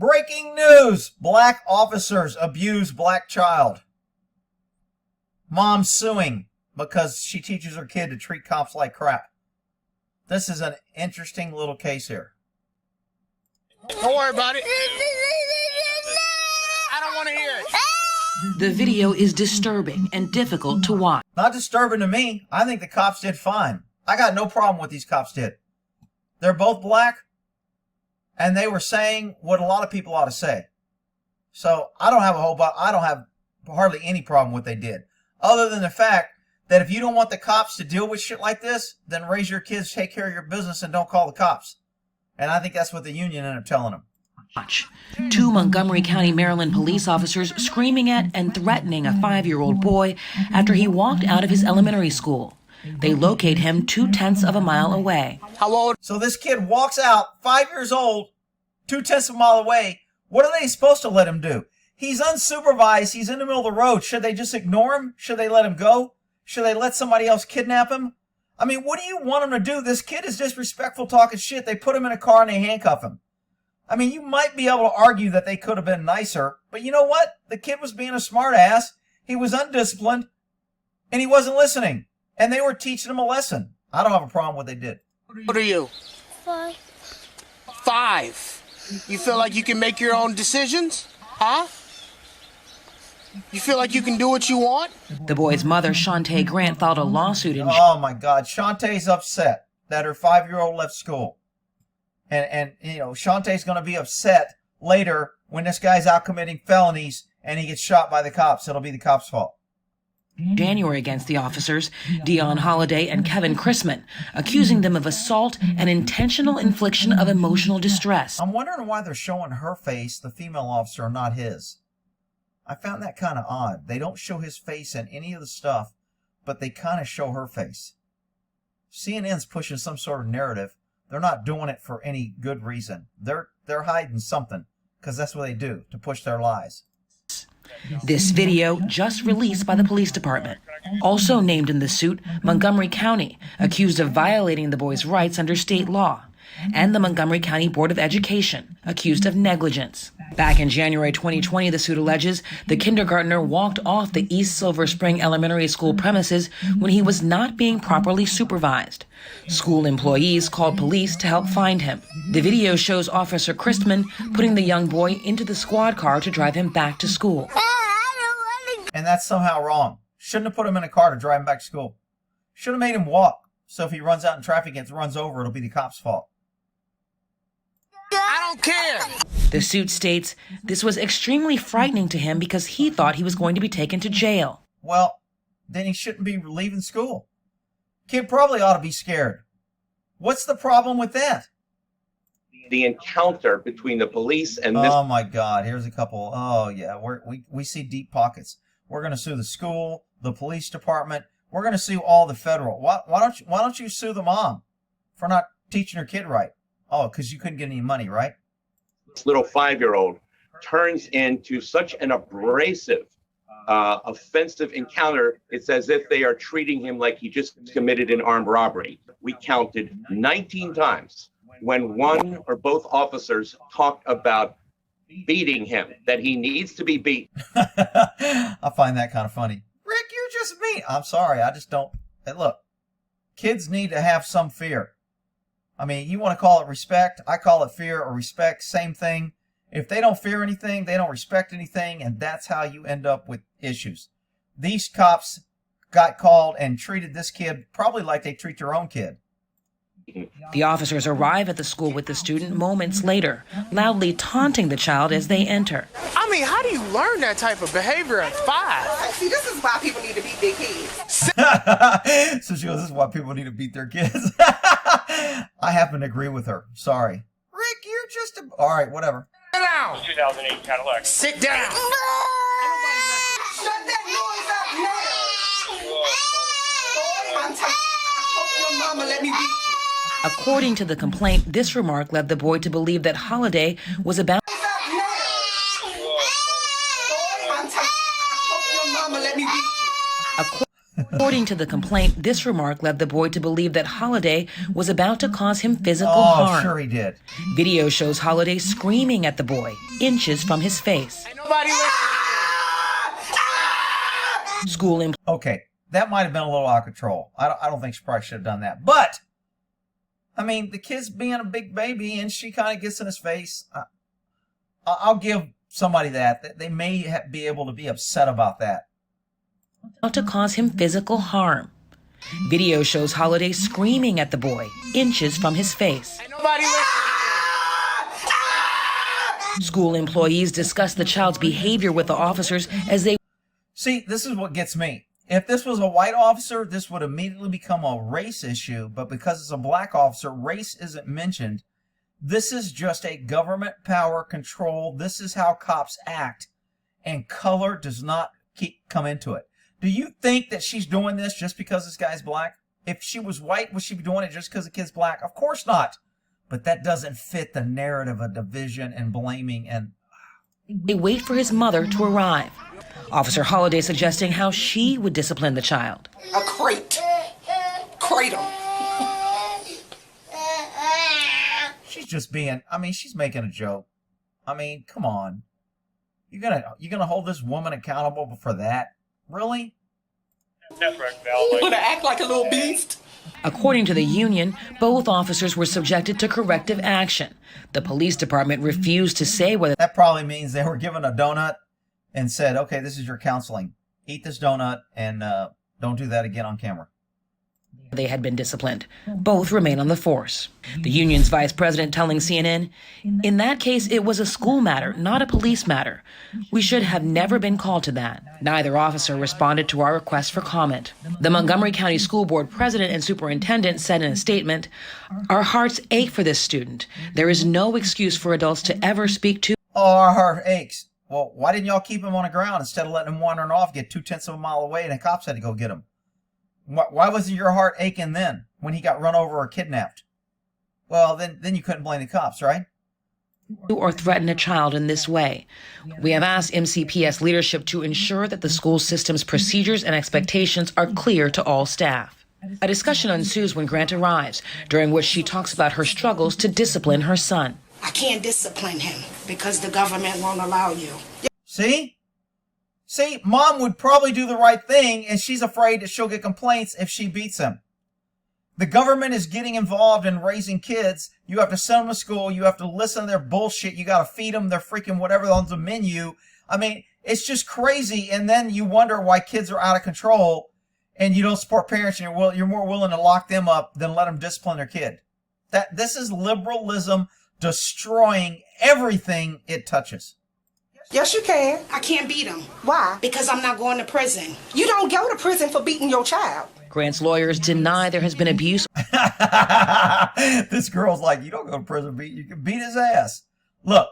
Breaking news! Black officers abuse black child. Mom suing because she teaches her kid to treat cops like crap. This is an interesting little case here. Don't worry about it. I don't want to hear it. The video is disturbing and difficult to watch. Not disturbing to me. I think the cops did fine. I got no problem with these cops did. They're both black, and they were saying what a lot of people ought to say. So I don't have hardly any problem with what they did, other than the fact that if you don't want the cops to deal with shit like this, then raise your kids, take care of your business, and don't call the cops. And I think that's what the union ended up telling them. Watch. 2 Montgomery County, Maryland police officers screaming at and threatening a 5-year-old boy after he walked out of his elementary school. They locate him 2/10 of a mile away. How old? So this kid walks out, 5 years old, 2/10 of a mile away. What are they supposed to let him do? He's unsupervised. He's in the middle of the road. Should they just ignore him? Should they let him go? Should they let somebody else kidnap him? I mean, what do you want him to do? This kid is disrespectful, talking shit. They put him in a car and they handcuff him. I mean, you might be able to argue that they could have been nicer, but you know what? The kid was being a smart ass. He was undisciplined, and he wasn't listening. And they were teaching him a lesson. I don't have a problem with what they did. What are you? 5. 5. You feel like you can make your own decisions? Huh? You feel like you can do what you want? The boy's mother, Shantae Grant, filed a lawsuit in Oh my God, Shantae's upset that her 5-year-old left school. And you know, Shantae's going to be upset later when this guy's out committing felonies and he gets shot by the cops. It'll be the cops' fault. January against the officers, Dion Holliday and Kevin Chrisman, accusing them of assault and intentional infliction of emotional distress. I'm wondering why they're showing her face, the female officer, and not his. I found that kind of odd. They don't show his face in any of the stuff, but they kind of show her face. CNN's pushing some sort of narrative. They're not doing it for any good reason. They're hiding something, because that's what they do, to push their lies. This video just released by the police department. Also named in the suit, Montgomery County, accused of violating the boy's rights under state law, and the Montgomery County Board of Education, accused of negligence. Back in January 2020, the suit alleges the kindergartner walked off the East Silver Spring Elementary School premises when he was not being properly supervised. School employees called police to help find him. The video shows Officer Christman putting the young boy into the squad car to drive him back to school. And that's somehow wrong. Shouldn't have put him in a car to drive him back to school. Should have made him walk. So if he runs out in traffic and runs over, it'll be the cop's fault. I don't care. The suit states this was extremely frightening to him because he thought he was going to be taken to jail. Well, then he shouldn't be leaving school. Kid probably ought to be scared. What's the problem with that? The encounter between the police and this. Oh my God! Here's a couple. Oh yeah, we see deep pockets. We're going to sue the school, the police department. We're going to sue all the federal. Why don't you sue the mom for not teaching her kid right? Oh, because you couldn't get any money, right? This little 5-year-old turns into such an abrasive, offensive encounter. It's as if they are treating him like he just committed an armed robbery. We counted 19 times when one or both officers talked about beating him, that he needs to be beat. I find that kind of funny. Rick, you're just mean. I'm sorry, I just don't. Hey, look, kids need to have some fear. I mean, you want to call it respect, I call it fear or respect, same thing. If they don't fear anything, they don't respect anything, and that's how you end up with issues. These cops got called and treated this kid probably like they treat their own kid. The officers arrive at the school with the student moments later, loudly taunting the child as they enter. I mean, how do you learn that type of behavior at 5? See, this is why people need to beat their kids. So she goes, this is why people need to beat their kids. I happen to agree with her. Sorry. Rick, you're just a... All right, whatever. Sit down. 2008 Cadillac. Sit down. Shut that noise up now. I'm tired. I hope your mama let me beat you. According to the complaint, this remark led the boy to believe that Holliday was about I'm tired. I hope your mama let me beat you. According to the complaint, this remark led the boy to believe that Holiday was about to cause him physical Oh, harm. sure he did. Video shows Holiday screaming at the boy, inches from his face. Ain't nobody listening. Okay, that might have been a little out of control. I don't think she probably should have done that. But, I mean, the kid's being a big baby, and she kind of gets in his face. I'll give somebody that. They may be able to be upset about that. About to cause him physical harm. Video shows Holiday screaming at the boy, inches from his face. Ain't nobody listening. School employees discussed the child's behavior with the officers as they... See, this is what gets me. If this was a white officer, this would immediately become a race issue. But because it's a black officer, race isn't mentioned. This is just a government power control. This is how cops act. And color does not come into it. Do you think that she's doing this just because this guy's black? If she was white, would she be doing it just because the kid's black? Of course not. But that doesn't fit the narrative of division and blaming. And they wait for his mother to arrive. Officer Holiday suggesting how she would discipline the child. A crate. Cradle. she's just being, I mean, she's making a joke. I mean, come on. You're gonna hold this woman accountable for that? Really? You gonna act like a little beast? According to the union, both officers were subjected to corrective action. The police department refused to say whether that probably means they were given a donut and said, okay, this is your counseling. Eat this donut and don't do that again on camera. they had been disciplined. Both remain on the force. The union's vice president telling CNN, in that case, it was a school matter, not a police matter. We should have never been called to that. Neither officer responded to our request for comment. The Montgomery County School Board president and superintendent said in a statement, our hearts ache for this student. There is no excuse for adults to ever speak to. Oh, our heart aches. Well, why didn't y'all keep him on the ground instead of letting him wandering off, get 2/10 of a mile away, and the cops had to go get him? Why wasn't your heart aching then when he got run over or kidnapped? Well, then you couldn't blame the cops, right? Or threaten a child in this way. We have asked MCPS leadership to ensure that the school system's procedures and expectations are clear to all staff. A discussion ensues when Grant arrives, during which she talks about her struggles to discipline her son. I can't discipline him because the government won't allow you. See? See, mom would probably do the right thing, and she's afraid that she'll get complaints if she beats him. The government is getting involved in raising kids. You have to send them to school. You have to listen to their bullshit. You got to feed them their freaking whatever on the menu. I mean, it's just crazy. And then you wonder why kids are out of control, and you don't support parents, and you're more willing to lock them up than let them discipline their kid. This is liberalism destroying everything it touches. Yes, you can. I can't beat him. Why? Because I'm not going to prison. You don't go to prison for beating your child. Grant's lawyers deny there has been abuse. This girl's like, you don't go to prison, you can beat his ass. Look,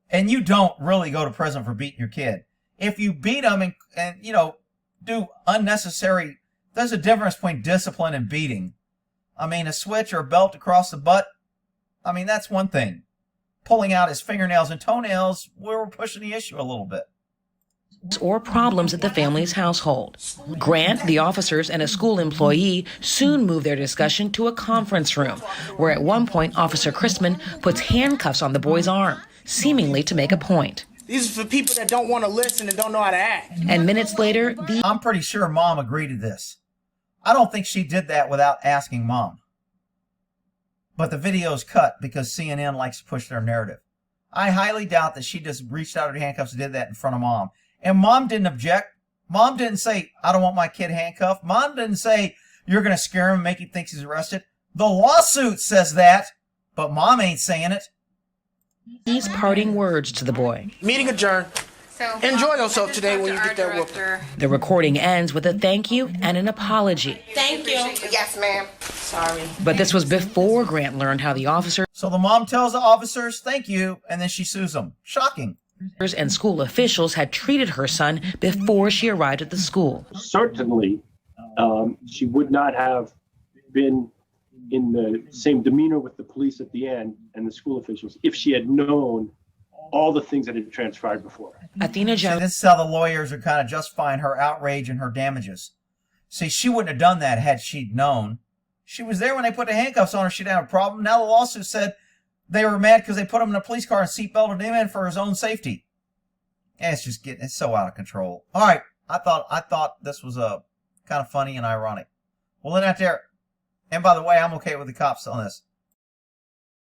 and you don't really go to prison for beating your kid. If you beat him and do unnecessary, there's a difference between discipline and beating. I mean, a switch or a belt across the butt, I mean, that's one thing. Pulling out his fingernails and toenails, we're pushing the issue a little bit. Or problems at the family's household. Grant, the officers, and a school employee soon move their discussion to a conference room, where at one point Officer Christman puts handcuffs on the boy's arm, seemingly to make a point. These are for people that don't want to listen and don't know how to act. And minutes later, I'm pretty sure mom agreed to this. I don't think she did that without asking mom. But the video's cut because CNN likes to push their narrative. I highly doubt that she just reached out her handcuffs and did that in front of mom. And mom didn't object. Mom didn't say, I don't want my kid handcuffed. Mom didn't say, you're going to scare him and make him think he's arrested. The lawsuit says that, but mom ain't saying it. these parting words to the boy. Meeting adjourned. So, Enjoy yourself today when you get that whooping. The recording ends with a thank you and an apology. Thank you. Yes, ma'am. Sorry. But this was before Grant learned how the officers So the mom tells the officers, thank you, and then she sues them. Shocking. and school officials had treated her son before she arrived at the school. Certainly, she would not have been in the same demeanor with the police at the end and the school officials if she had known all the things that had transpired before. Athena See, Jones this is how the lawyers are kind of justifying her outrage and her damages. See, she wouldn't have done that had she known. She was there when they put the handcuffs on her. She didn't have a problem. Now the lawsuit said they were mad because they put him in a police car and seatbelted him in for his own safety. And it's so out of control. All right, I thought this was kind of funny and ironic. Well, then out there, and by the way, I'm okay with the cops on this.